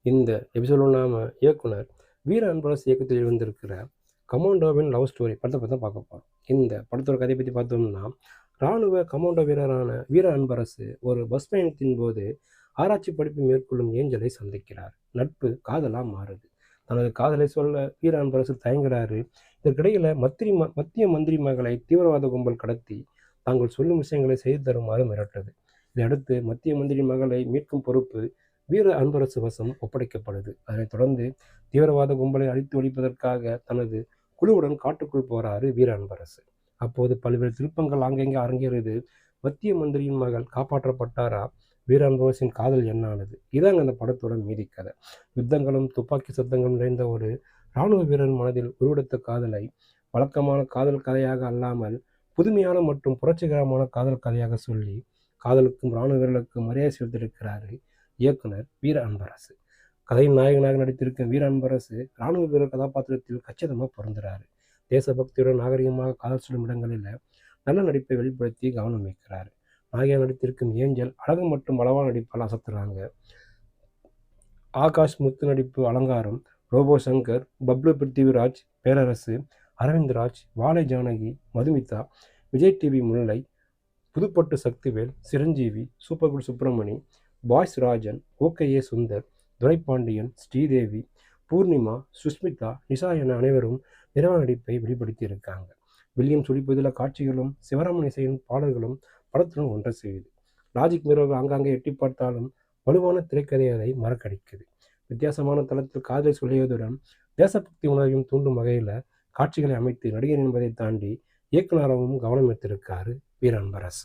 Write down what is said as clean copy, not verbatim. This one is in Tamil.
இந்த எபிசோடில் நாம இயக்குனர் வீர அன்பரசு இயக்கத்தில் எழுந்திருக்கிற கமாண்டோவின் லவ் ஸ்டோரி படத்தை பற்றி தான் பார்க்க போகிறோம். இந்த படத்தோட கதையை பற்றி பார்த்தோம்னா, இராணுவ கமாண்டோ வீரரான வீர அன்பரசு ஒரு பஸ் பயணத்தின் போது ஆராய்ச்சி படிப்பு மேற்கொள்ளும் ஏஞ்சலை சந்திக்கிறார். நட்பு காதலாக மாறுது. தனது காதலை சொல்ல வீர அன்பரசு தயங்குறாரு. இதற்கிடையில் மத்திய மந்திரி மகளை தீவிரவாத கும்பல் கடத்தி தாங்கள் சொல்லும் விஷயங்களை செய்து தருமாறு மிரட்டுது. இதையடுத்து மத்திய மந்திரி மகளை மீட்கும் பொறுப்பு வீர அன்பரசு வசம் ஒப்படைக்கப்படுது. அதனைத் தொடர்ந்து தீவிரவாத கும்பலை அழித்து ஒழிப்பதற்காக தனது குழுவுடன் காட்டுக்குள் போறாரு வீர அன்பரசு. அப்போது பல்வேறு திருப்பங்கள் அங்கங்கே அரங்கேறுது. மத்திய மந்திரியின் மகள் காப்பாற்றப்பட்டாரா? வீர அன்பரசின் காதல் என்னானது? இதாங்க அந்த படத்தோட மீதி கதை. யுத்தங்களும் துப்பாக்கி சத்தங்களும் நிறைந்த ஒரு இராணுவ வீரர் மனதில் உருவெடுத்த காதலை வழக்கமான காதல் கதையாக அல்லாமல் புதுமையான மற்றும் புரட்சிகரமான காதல் கதையாக சொல்லி காதலுக்கும் இராணுவ வீரர்களுக்கும் மரியாதை செலுத்தியிருக்கிறாரு இயக்குனர் வீர அன்பரசு. கதையின் நாயகனாக நடித்திருக்கும் வீர அன்பரசு இராணுவ வீரர் கதாபாத்திரத்தில் கச்சிதமாக பொருந்துறாரு. தேசபக்தியுடன் நாகரிகமாக காதல் சொல்லும் இடங்களில் நல்ல நடிப்பை வெளிப்படுத்தி கவனம் வைக்கிறார். நாயகியாக நடித்திருக்கும் ஏஞ்சல் அழகு மற்றும் அளவான நடிப்பால் அசத்துறாங்க. ஆகாஷ் முத்து நடிப்பு அலங்காரம், Robo Shankar, Bablu Prithviraj, Perarasu, Aravindraj, Vazhai Janaki, Madhumitha, Vijay TV Mullai, Puthupattu Sakthivel, Chiranjeevi, super good Subramani, Boys Rajan, OK Sundar, Duraipandian, Sridevi, Poornima, Sushmita, Nisha என அனைவரும் நிறைவான நடிப்பை வெளிப்படுத்தி இருக்காங்க. வில்லியம் ஒளிப்பதில் காட்சிகளும் சிவராமன் இசையின் பாடல்களும் படத்துடன் ஒன்றை செய்யுது. லாஜிக் மீறல்கள் ஆங்காங்கே எட்டி பார்த்தாலும் வலுவான திரைக்கதை அதை மறக்கடிக்குது. வித்தியாசமான தளத்தில் காதலை சொல்லியதுடன் தேசபக்தி உணர்வையும் தூண்டும் வகையில் காட்சிகளை அமைத்து நடிகர் என்பதை தாண்டி இயக்குனராகவும் கவனம் எடுத்திருக்காரு வீர அன்பரசு.